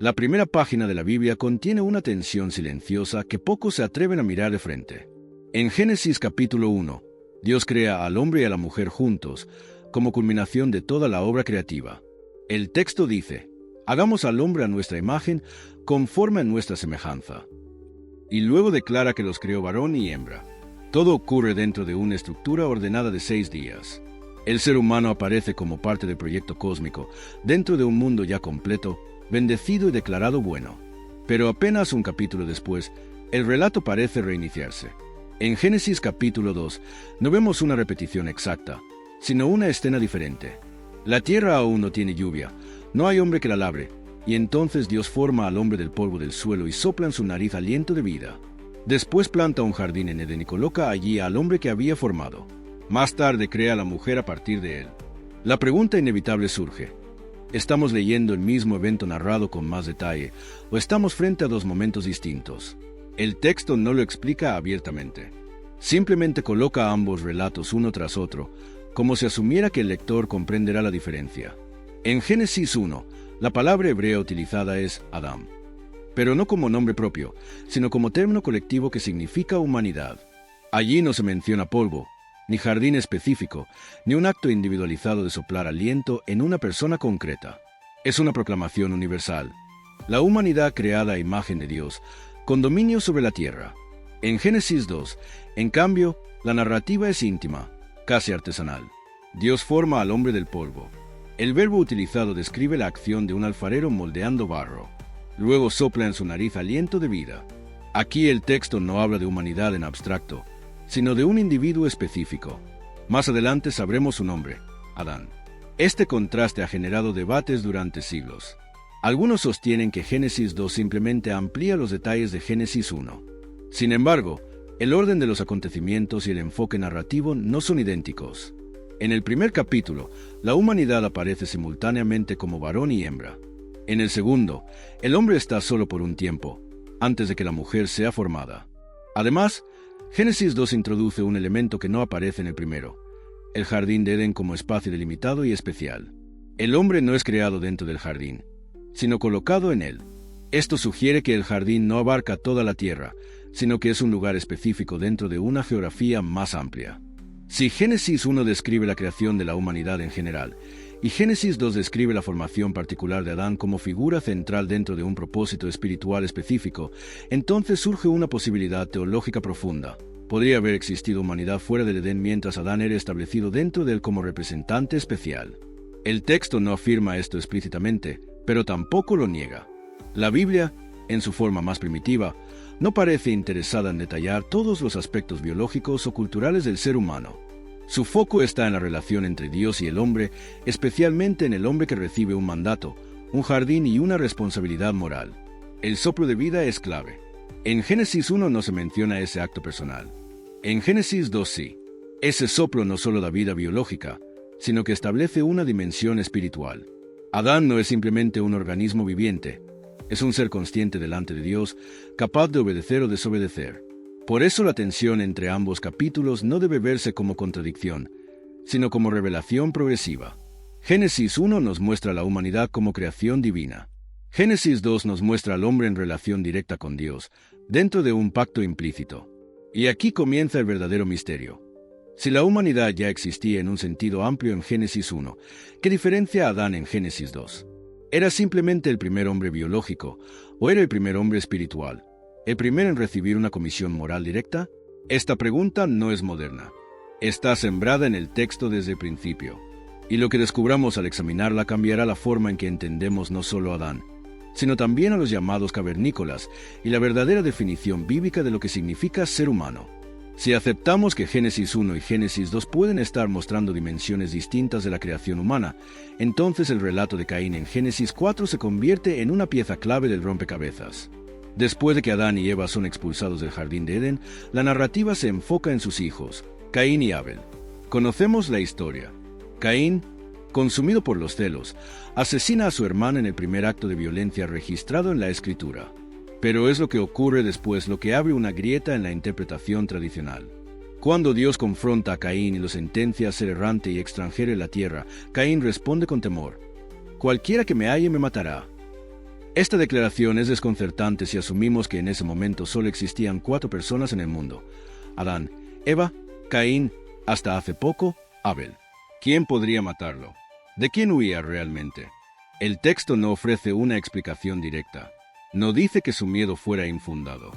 La primera página de la Biblia contiene una tensión silenciosa que pocos se atreven a mirar de frente. En Génesis capítulo 1, Dios crea al hombre y a la mujer juntos, como culminación de toda la obra creativa. El texto dice: hagamos al hombre a nuestra imagen, conforme a nuestra semejanza. Y luego declara que los creó varón y hembra. Todo ocurre dentro de una estructura ordenada de 6 días. El ser humano aparece como parte del proyecto cósmico, dentro de un mundo ya completo, bendecido y declarado bueno. Pero apenas un capítulo después, el relato parece reiniciarse. En Génesis capítulo 2, no vemos una repetición exacta, sino una escena diferente. La tierra aún no tiene lluvia, no hay hombre que la labre, y entonces Dios forma al hombre del polvo del suelo y sopla en su nariz aliento de vida. Después planta un jardín en Edén y coloca allí al hombre que había formado. Más tarde crea a la mujer a partir de él. La pregunta inevitable surge: ¿estamos leyendo el mismo evento narrado con más detalle, o estamos frente a 2 momentos distintos? El texto no lo explica abiertamente. Simplemente coloca ambos relatos uno tras otro, como si asumiera que el lector comprenderá la diferencia. En Génesis 1, la palabra hebrea utilizada es Adam, pero no como nombre propio, sino como término colectivo que significa humanidad. Allí no se menciona polvo, ni jardín específico, ni un acto individualizado de soplar aliento en una persona concreta. Es una proclamación universal. La humanidad creada a imagen de Dios, con dominio sobre la tierra. En Génesis 2, en cambio, la narrativa es íntima, casi artesanal. Dios forma al hombre del polvo. El verbo utilizado describe la acción de un alfarero moldeando barro. Luego sopla en su nariz aliento de vida. Aquí el texto no habla de humanidad en abstracto, sino de un individuo específico. Más adelante sabremos su nombre: Adán. Este contraste ha generado debates durante siglos. Algunos sostienen que Génesis 2 simplemente amplía los detalles de Génesis 1. Sin embargo, el orden de los acontecimientos y el enfoque narrativo no son idénticos. En el primer capítulo, la humanidad aparece simultáneamente como varón y hembra. En el segundo, el hombre está solo por un tiempo, antes de que la mujer sea formada. Además, Génesis 2 introduce un elemento que no aparece en el primero: el jardín de Edén como espacio delimitado y especial. El hombre no es creado dentro del jardín, sino colocado en él. Esto sugiere que el jardín no abarca toda la tierra, sino que es un lugar específico dentro de una geografía más amplia. Si Génesis 1 describe la creación de la humanidad en general, y Génesis 2 describe la formación particular de Adán como figura central dentro de un propósito espiritual específico, entonces surge una posibilidad teológica profunda. Podría haber existido humanidad fuera del Edén mientras Adán era establecido dentro de él como representante especial. El texto no afirma esto explícitamente, pero tampoco lo niega. La Biblia, en su forma más primitiva, no parece interesada en detallar todos los aspectos biológicos o culturales del ser humano. Su foco está en la relación entre Dios y el hombre, especialmente en el hombre que recibe un mandato, un jardín y una responsabilidad moral. El soplo de vida es clave. En Génesis 1 no se menciona ese acto personal. En Génesis 2 sí. Ese soplo no solo da vida biológica, sino que establece una dimensión espiritual. Adán no es simplemente un organismo viviente, es un ser consciente delante de Dios, capaz de obedecer o desobedecer. Por eso la tensión entre ambos capítulos no debe verse como contradicción, sino como revelación progresiva. Génesis 1 nos muestra la humanidad como creación divina. Génesis 2 nos muestra al hombre en relación directa con Dios, dentro de un pacto implícito. Y aquí comienza el verdadero misterio. Si la humanidad ya existía en un sentido amplio en Génesis 1, ¿qué diferencia a Adán en Génesis 2? ¿Era simplemente el primer hombre biológico, o era el primer hombre espiritual, el primero en recibir una comisión moral directa? Esta pregunta no es moderna. Está sembrada en el texto desde el principio, y lo que descubramos al examinarla cambiará la forma en que entendemos no solo a Adán, sino también a los llamados cavernícolas y la verdadera definición bíblica de lo que significa ser humano. Si aceptamos que Génesis 1 y Génesis 2 pueden estar mostrando dimensiones distintas de la creación humana, entonces el relato de Caín en Génesis 4 se convierte en una pieza clave del rompecabezas. Después de que Adán y Eva son expulsados del jardín de Edén, la narrativa se enfoca en sus hijos, Caín y Abel. Conocemos la historia. Caín, consumido por los celos, asesina a su hermana en el primer acto de violencia registrado en la Escritura. Pero es lo que ocurre después lo que abre una grieta en la interpretación tradicional. Cuando Dios confronta a Caín y lo sentencia a ser errante y extranjero en la tierra, Caín responde con temor: «Cualquiera que me halle me matará». Esta declaración es desconcertante si asumimos que en ese momento solo existían 4 personas en el mundo: Adán, Eva, Caín, hasta hace poco, Abel. ¿Quién podría matarlo? ¿De quién huía realmente? El texto no ofrece una explicación directa. No dice que su miedo fuera infundado.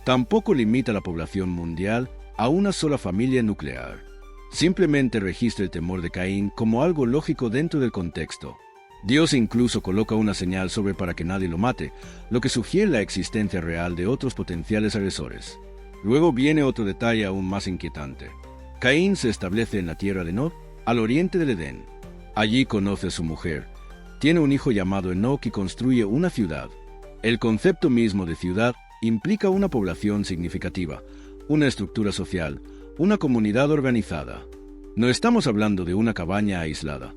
Tampoco limita la población mundial a una sola familia nuclear. Simplemente registra el temor de Caín como algo lógico dentro del contexto. Dios incluso coloca una señal sobre para que nadie lo mate, lo que sugiere la existencia real de otros potenciales agresores. Luego viene otro detalle aún más inquietante. Caín se establece en la tierra de Nod, al oriente del Edén. Allí conoce a su mujer. Tiene un hijo llamado Enoc y construye una ciudad. El concepto mismo de ciudad implica una población significativa, una estructura social, una comunidad organizada. No estamos hablando de una cabaña aislada,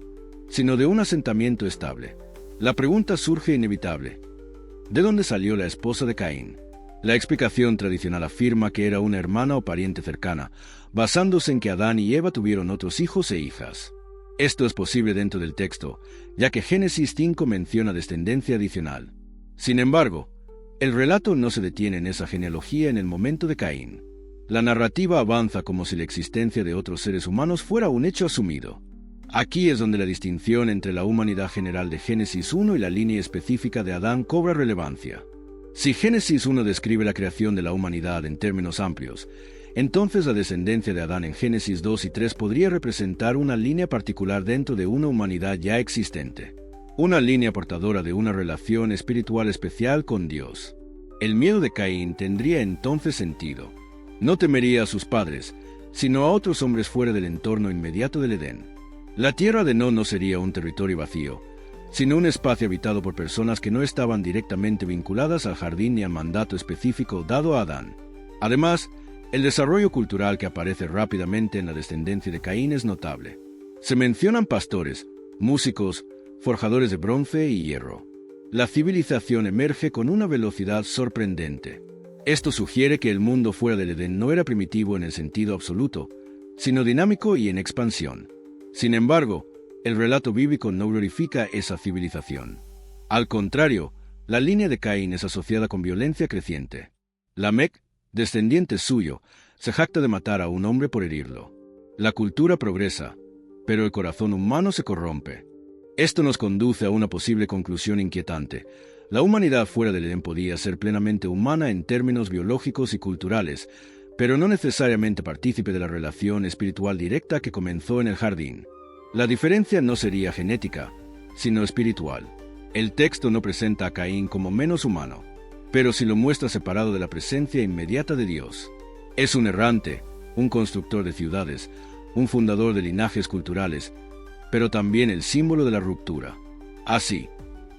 sino de un asentamiento estable. La pregunta surge inevitable: ¿de dónde salió la esposa de Caín? La explicación tradicional afirma que era una hermana o pariente cercana, basándose en que Adán y Eva tuvieron otros hijos e hijas. Esto es posible dentro del texto, ya que Génesis 5 menciona descendencia adicional. Sin embargo, el relato no se detiene en esa genealogía en el momento de Caín. La narrativa avanza como si la existencia de otros seres humanos fuera un hecho asumido. Aquí es donde la distinción entre la humanidad general de Génesis 1 y la línea específica de Adán cobra relevancia. Si Génesis 1 describe la creación de la humanidad en términos amplios, entonces la descendencia de Adán en Génesis 2 y 3 podría representar una línea particular dentro de una humanidad ya existente. Una línea portadora de una relación espiritual especial con Dios. El miedo de Caín tendría entonces sentido. No temería a sus padres, sino a otros hombres fuera del entorno inmediato del Edén. La tierra de Nod no sería un territorio vacío, sino un espacio habitado por personas que no estaban directamente vinculadas al jardín ni al mandato específico dado a Adán. Además, el desarrollo cultural que aparece rápidamente en la descendencia de Caín es notable. Se mencionan pastores, músicos, forjadores de bronce y hierro. La civilización emerge con una velocidad sorprendente. Esto sugiere que el mundo fuera del Edén no era primitivo en el sentido absoluto, sino dinámico y en expansión. Sin embargo, el relato bíblico no glorifica esa civilización. Al contrario, la línea de Caín es asociada con violencia creciente. Lamec, descendiente suyo, se jacta de matar a un hombre por herirlo. La cultura progresa, pero el corazón humano se corrompe. Esto nos conduce a una posible conclusión inquietante. La humanidad fuera del Edén podía ser plenamente humana en términos biológicos y culturales, pero no necesariamente partícipe de la relación espiritual directa que comenzó en el jardín. La diferencia no sería genética, sino espiritual. El texto no presenta a Caín como menos humano, pero sí lo muestra separado de la presencia inmediata de Dios. Es un errante, un constructor de ciudades, un fundador de linajes culturales, pero también el símbolo de la ruptura. Así,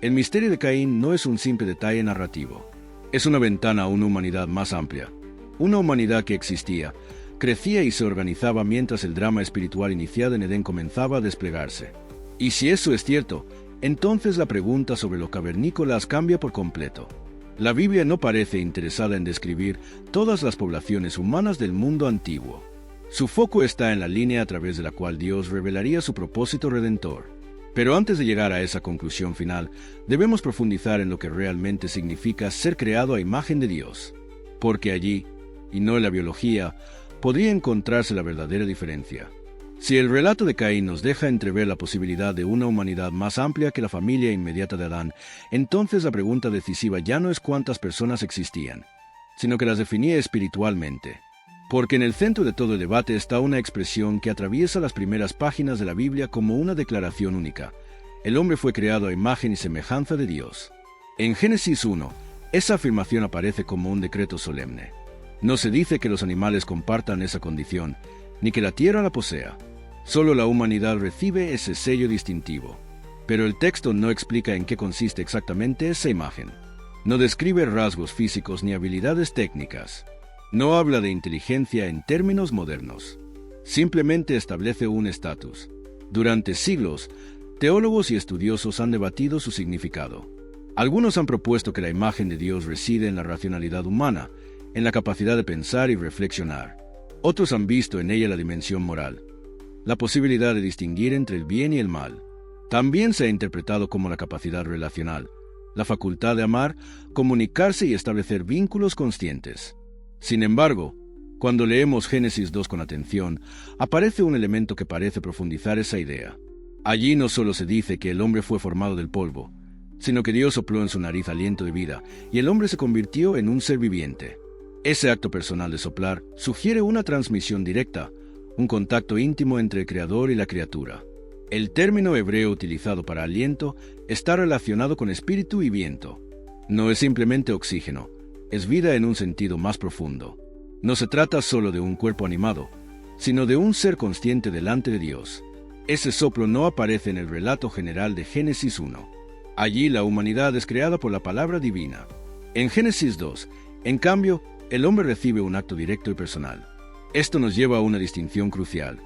el misterio de Caín no es un simple detalle narrativo. Es una ventana a una humanidad más amplia. Una humanidad que existía, crecía y se organizaba mientras el drama espiritual iniciado en Edén comenzaba a desplegarse. Y si eso es cierto, entonces la pregunta sobre los cavernícolas cambia por completo. La Biblia no parece interesada en describir todas las poblaciones humanas del mundo antiguo. Su foco está en la línea a través de la cual Dios revelaría su propósito redentor. Pero antes de llegar a esa conclusión final, debemos profundizar en lo que realmente significa ser creado a imagen de Dios. Porque allí, y no en la biología, podría encontrarse la verdadera diferencia. Si el relato de Caín nos deja entrever la posibilidad de una humanidad más amplia que la familia inmediata de Adán, entonces la pregunta decisiva ya no es cuántas personas existían, sino que las definía espiritualmente. Porque en el centro de todo el debate está una expresión que atraviesa las primeras páginas de la Biblia como una declaración única. El hombre fue creado a imagen y semejanza de Dios. En Génesis 1, esa afirmación aparece como un decreto solemne. No se dice que los animales compartan esa condición, ni que la tierra la posea. Solo la humanidad recibe ese sello distintivo. Pero el texto no explica en qué consiste exactamente esa imagen. No describe rasgos físicos ni habilidades técnicas. No habla de inteligencia en términos modernos. Simplemente establece un estatus. Durante siglos, teólogos y estudiosos han debatido su significado. Algunos han propuesto que la imagen de Dios reside en la racionalidad humana, en la capacidad de pensar y reflexionar. Otros han visto en ella la dimensión moral, la posibilidad de distinguir entre el bien y el mal. También se ha interpretado como la capacidad relacional, la facultad de amar, comunicarse y establecer vínculos conscientes. Sin embargo, cuando leemos Génesis 2 con atención, aparece un elemento que parece profundizar esa idea. Allí no solo se dice que el hombre fue formado del polvo, sino que Dios sopló en su nariz aliento de vida y el hombre se convirtió en un ser viviente. Ese acto personal de soplar sugiere una transmisión directa, un contacto íntimo entre el Creador y la criatura. El término hebreo utilizado para aliento está relacionado con espíritu y viento. No es simplemente oxígeno, es vida en un sentido más profundo. No se trata solo de un cuerpo animado, sino de un ser consciente delante de Dios. Ese soplo no aparece en el relato general de Génesis 1. Allí la humanidad es creada por la palabra divina. En Génesis 2, en cambio, el hombre recibe un acto directo y personal. Esto nos lleva a una distinción crucial: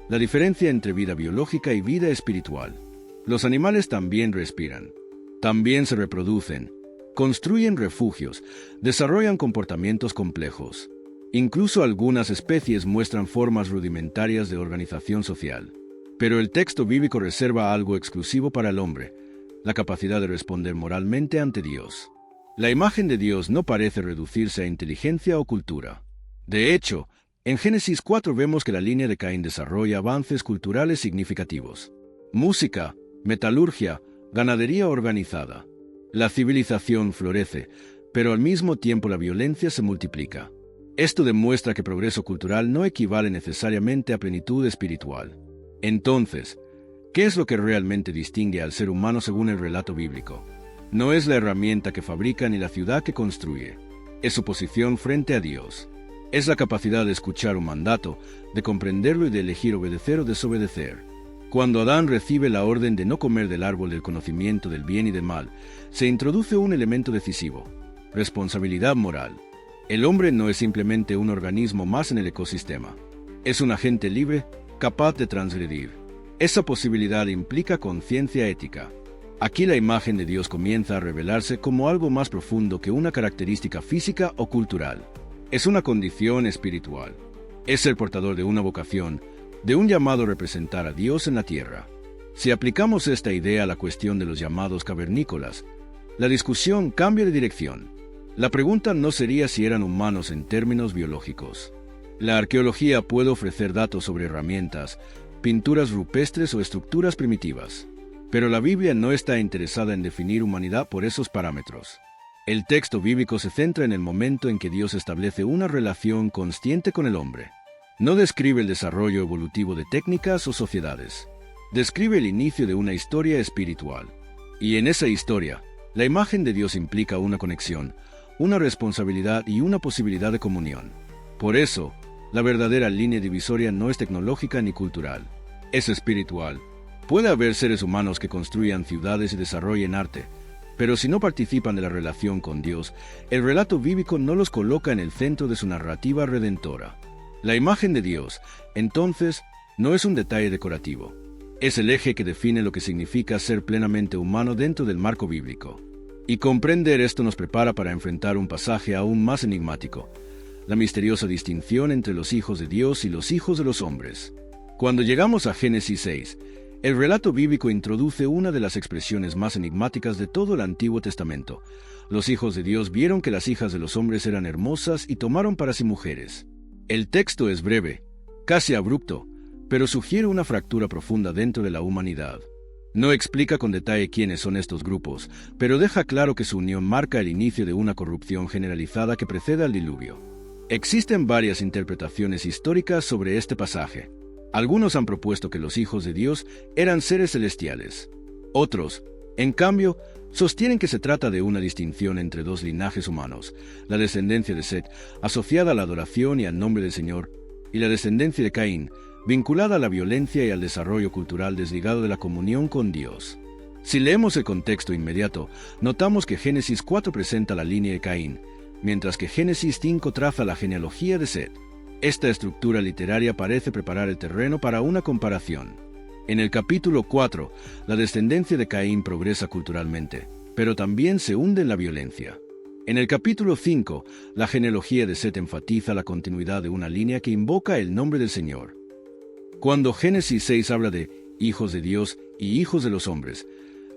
la diferencia entre vida biológica y vida espiritual. Los animales también respiran, también se reproducen, construyen refugios, desarrollan comportamientos complejos. Incluso algunas especies muestran formas rudimentarias de organización social. Pero el texto bíblico reserva algo exclusivo para el hombre: la capacidad de responder moralmente ante Dios. La imagen de Dios no parece reducirse a inteligencia o cultura. De hecho, en Génesis 4 vemos que la línea de Caín desarrolla avances culturales significativos. Música, metalurgia, ganadería organizada. La civilización florece, pero al mismo tiempo la violencia se multiplica. Esto demuestra que progreso cultural no equivale necesariamente a plenitud espiritual. Entonces, ¿qué es lo que realmente distingue al ser humano según el relato bíblico? No es la herramienta que fabrica ni la ciudad que construye. Es su posición frente a Dios. Es la capacidad de escuchar un mandato, de comprenderlo y de elegir obedecer o desobedecer. Cuando Adán recibe la orden de no comer del árbol del conocimiento del bien y del mal, se introduce un elemento decisivo: responsabilidad moral. El hombre no es simplemente un organismo más en el ecosistema. Es un agente libre, capaz de transgredir. Esa posibilidad implica conciencia ética. Aquí la imagen de Dios comienza a revelarse como algo más profundo que una característica física o cultural. Es una condición espiritual. Es el portador de una vocación, de un llamado a representar a Dios en la tierra. Si aplicamos esta idea a la cuestión de los llamados cavernícolas, la discusión cambia de dirección. La pregunta no sería si eran humanos en términos biológicos. La arqueología puede ofrecer datos sobre herramientas, pinturas rupestres o estructuras primitivas. Pero la Biblia no está interesada en definir humanidad por esos parámetros. El texto bíblico se centra en el momento en que Dios establece una relación consciente con el hombre. No describe el desarrollo evolutivo de técnicas o sociedades. Describe el inicio de una historia espiritual. Y en esa historia, la imagen de Dios implica una conexión, una responsabilidad y una posibilidad de comunión. Por eso, la verdadera línea divisoria no es tecnológica ni cultural. Es espiritual. Puede haber seres humanos que construyan ciudades y desarrollen arte, pero si no participan de la relación con Dios, el relato bíblico no los coloca en el centro de su narrativa redentora. La imagen de Dios, entonces, no es un detalle decorativo. Es el eje que define lo que significa ser plenamente humano dentro del marco bíblico. Y comprender esto nos prepara para enfrentar un pasaje aún más enigmático: la misteriosa distinción entre los hijos de Dios y los hijos de los hombres. Cuando llegamos a Génesis 6, el relato bíblico introduce una de las expresiones más enigmáticas de todo el Antiguo Testamento. Los hijos de Dios vieron que las hijas de los hombres eran hermosas y tomaron para sí mujeres. El texto es breve, casi abrupto, pero sugiere una fractura profunda dentro de la humanidad. No explica con detalle quiénes son estos grupos, pero deja claro que su unión marca el inicio de una corrupción generalizada que precede al diluvio. Existen varias interpretaciones históricas sobre este pasaje. Algunos han propuesto que los hijos de Dios eran seres celestiales. Otros, en cambio, sostienen que se trata de una distinción entre dos linajes humanos: la descendencia de Set, asociada a la adoración y al nombre del Señor, y la descendencia de Caín, vinculada a la violencia y al desarrollo cultural desligado de la comunión con Dios. Si leemos el contexto inmediato, notamos que Génesis 4 presenta la línea de Caín, mientras que Génesis 5 traza la genealogía de Set. Esta estructura literaria parece preparar el terreno para una comparación. En el capítulo 4, la descendencia de Caín progresa culturalmente, pero también se hunde en la violencia. En el capítulo 5, la genealogía de Set enfatiza la continuidad de una línea que invoca el nombre del Señor. Cuando Génesis 6 habla de hijos de Dios y hijos de los hombres,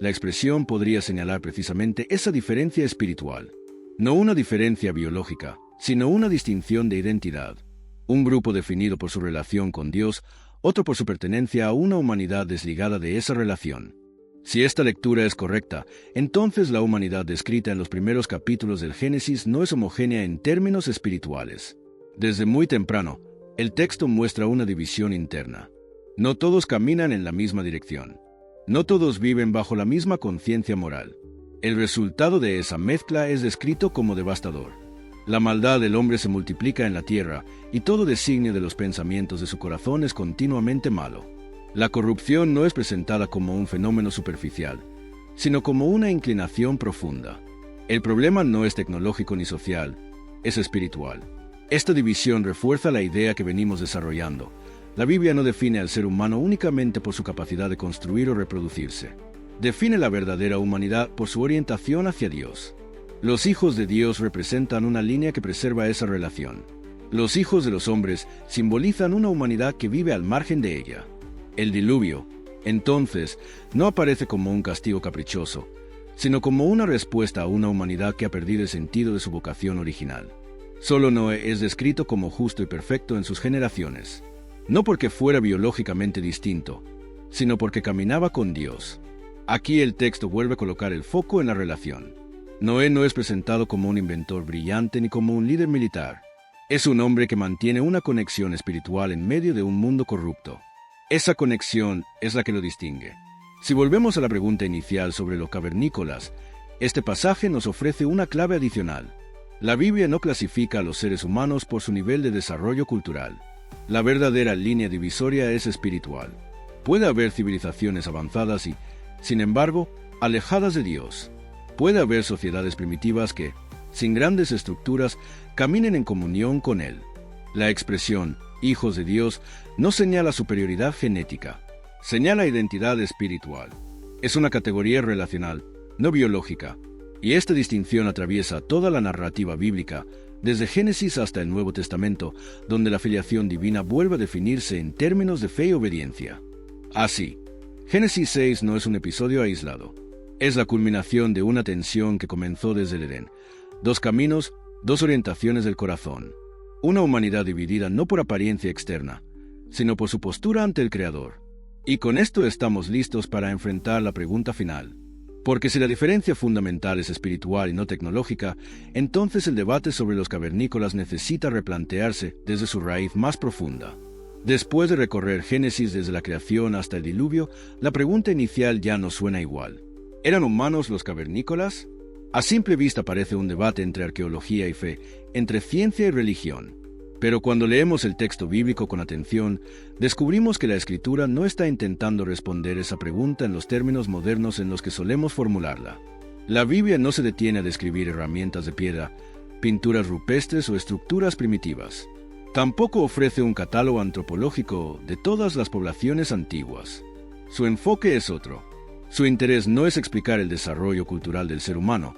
la expresión podría señalar precisamente esa diferencia espiritual. No una diferencia biológica, sino una distinción de identidad. Un grupo definido por su relación con Dios, otro por su pertenencia a una humanidad desligada de esa relación. Si esta lectura es correcta, entonces la humanidad descrita en los primeros capítulos del Génesis no es homogénea en términos espirituales. Desde muy temprano, el texto muestra una división interna. No todos caminan en la misma dirección. No todos viven bajo la misma conciencia moral. El resultado de esa mezcla es descrito como devastador. La maldad del hombre se multiplica en la tierra, y todo designio de los pensamientos de su corazón es continuamente malo. La corrupción no es presentada como un fenómeno superficial, sino como una inclinación profunda. El problema no es tecnológico ni social, es espiritual. Esta división refuerza la idea que venimos desarrollando. La Biblia no define al ser humano únicamente por su capacidad de construir o reproducirse. Define la verdadera humanidad por su orientación hacia Dios. Los hijos de Dios representan una línea que preserva esa relación. Los hijos de los hombres simbolizan una humanidad que vive al margen de ella. El diluvio, entonces, no aparece como un castigo caprichoso, sino como una respuesta a una humanidad que ha perdido el sentido de su vocación original. Solo Noé es descrito como justo y perfecto en sus generaciones, no porque fuera biológicamente distinto, sino porque caminaba con Dios. Aquí el texto vuelve a colocar el foco en la relación. Noé no es presentado como un inventor brillante ni como un líder militar. Es un hombre que mantiene una conexión espiritual en medio de un mundo corrupto. Esa conexión es la que lo distingue. Si volvemos a la pregunta inicial sobre los cavernícolas, este pasaje nos ofrece una clave adicional. La Biblia no clasifica a los seres humanos por su nivel de desarrollo cultural. La verdadera línea divisoria es espiritual. Puede haber civilizaciones avanzadas y, sin embargo, alejadas de Dios. Puede haber sociedades primitivas que, sin grandes estructuras, caminen en comunión con Él. La expresión hijos de Dios no señala superioridad genética, señala identidad espiritual. Es una categoría relacional, no biológica, y esta distinción atraviesa toda la narrativa bíblica, desde Génesis hasta el Nuevo Testamento, donde la filiación divina vuelve a definirse en términos de fe y obediencia. Así, Génesis 6 no es un episodio aislado, es la culminación de una tensión que comenzó desde el Edén. Dos caminos, dos orientaciones del corazón. Una humanidad dividida no por apariencia externa, sino por su postura ante el Creador. Y con esto estamos listos para enfrentar la pregunta final. Porque si la diferencia fundamental es espiritual y no tecnológica, entonces el debate sobre los cavernícolas necesita replantearse desde su raíz más profunda. Después de recorrer Génesis desde la creación hasta el diluvio, la pregunta inicial ya no suena igual. ¿Eran humanos los cavernícolas? A simple vista parece un debate entre arqueología y fe, entre ciencia y religión. Pero cuando leemos el texto bíblico con atención, descubrimos que la Escritura no está intentando responder esa pregunta en los términos modernos en los que solemos formularla. La Biblia no se detiene a describir herramientas de piedra, pinturas rupestres o estructuras primitivas. Tampoco ofrece un catálogo antropológico de todas las poblaciones antiguas. Su enfoque es otro. Su interés no es explicar el desarrollo cultural del ser humano,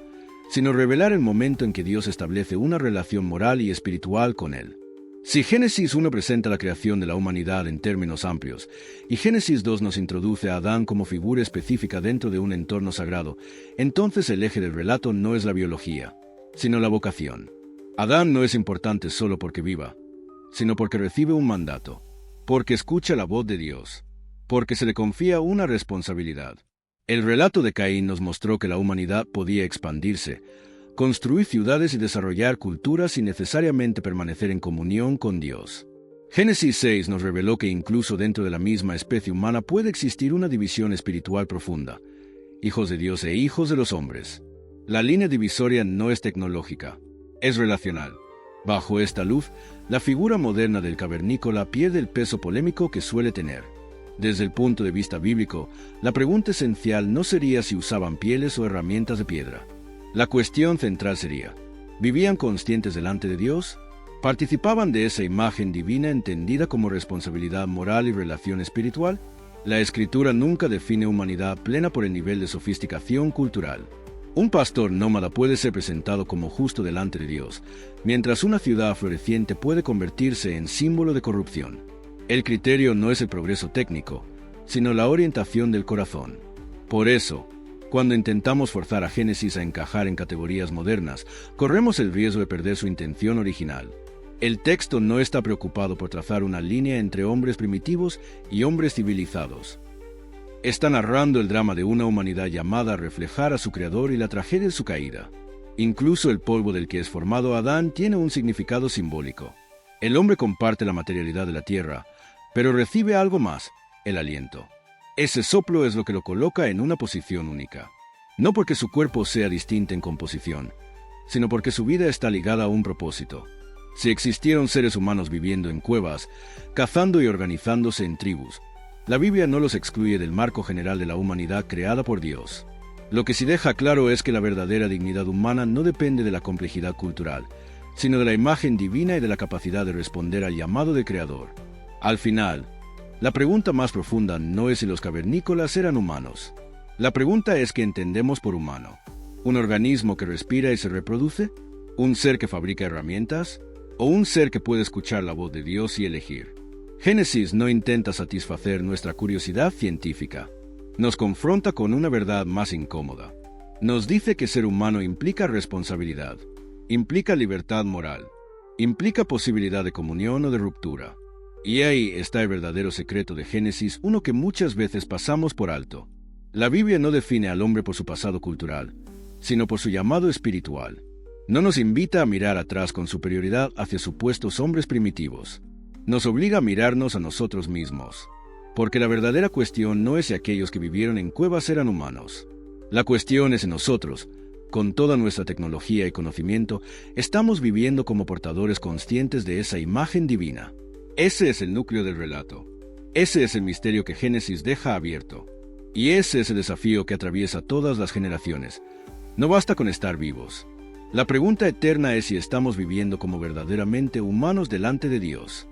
sino revelar el momento en que Dios establece una relación moral y espiritual con él. Si Génesis 1 presenta la creación de la humanidad en términos amplios, y Génesis 2 nos introduce a Adán como figura específica dentro de un entorno sagrado, entonces el eje del relato no es la biología, sino la vocación. Adán no es importante solo porque viva, sino porque recibe un mandato, porque escucha la voz de Dios, porque se le confía una responsabilidad. El relato de Caín nos mostró que la humanidad podía expandirse, construir ciudades y desarrollar culturas sin necesariamente permanecer en comunión con Dios. Génesis 6 nos reveló que incluso dentro de la misma especie humana puede existir una división espiritual profunda, hijos de Dios e hijos de los hombres. La línea divisoria no es tecnológica, es relacional. Bajo esta luz, la figura moderna del cavernícola pierde el peso polémico que suele tener. Desde el punto de vista bíblico, la pregunta esencial no sería si usaban pieles o herramientas de piedra. La cuestión central sería, ¿vivían conscientes delante de Dios? ¿Participaban de esa imagen divina entendida como responsabilidad moral y relación espiritual? La Escritura nunca define humanidad plena por el nivel de sofisticación cultural. Un pastor nómada puede ser presentado como justo delante de Dios, mientras una ciudad floreciente puede convertirse en símbolo de corrupción. El criterio no es el progreso técnico, sino la orientación del corazón. Por eso, Cuando intentamos forzar a Génesis a encajar en categorías modernas, corremos el riesgo de perder su intención original. El texto no está preocupado por trazar una línea entre hombres primitivos y hombres civilizados. Está narrando el drama de una humanidad llamada a reflejar a su Creador y la tragedia de su caída. Incluso el polvo del que es formado Adán tiene un significado simbólico. El hombre comparte la materialidad de la tierra, pero recibe algo más, el aliento. Ese soplo es lo que lo coloca en una posición única. No porque su cuerpo sea distinto en composición, sino porque su vida está ligada a un propósito. Si existieron seres humanos viviendo en cuevas, cazando y organizándose en tribus, la Biblia no los excluye del marco general de la humanidad creada por Dios. Lo que sí deja claro es que la verdadera dignidad humana no depende de la complejidad cultural, sino de la imagen divina y de la capacidad de responder al llamado del Creador. Al final, la pregunta más profunda no es si los cavernícolas eran humanos. La pregunta es qué entendemos por humano. ¿Un organismo que respira y se reproduce? ¿Un ser que fabrica herramientas? ¿O un ser que puede escuchar la voz de Dios y elegir? Génesis no intenta satisfacer nuestra curiosidad científica. Nos confronta con una verdad más incómoda. Nos dice que ser humano implica responsabilidad, implica libertad moral, implica posibilidad de comunión o de ruptura. Y ahí está el verdadero secreto de Génesis, uno que muchas veces pasamos por alto. La Biblia no define al hombre por su pasado cultural, sino por su llamado espiritual. No nos invita a mirar atrás con superioridad hacia supuestos hombres primitivos. Nos obliga a mirarnos a nosotros mismos. Porque la verdadera cuestión no es si aquellos que vivieron en cuevas eran humanos. La cuestión es en nosotros. Con toda nuestra tecnología y conocimiento, estamos viviendo como portadores conscientes de esa imagen divina. Ese es el núcleo del relato. Ese es el misterio que Génesis deja abierto. Y ese es el desafío que atraviesa todas las generaciones. No basta con estar vivos. La pregunta eterna es si estamos viviendo como verdaderamente humanos delante de Dios.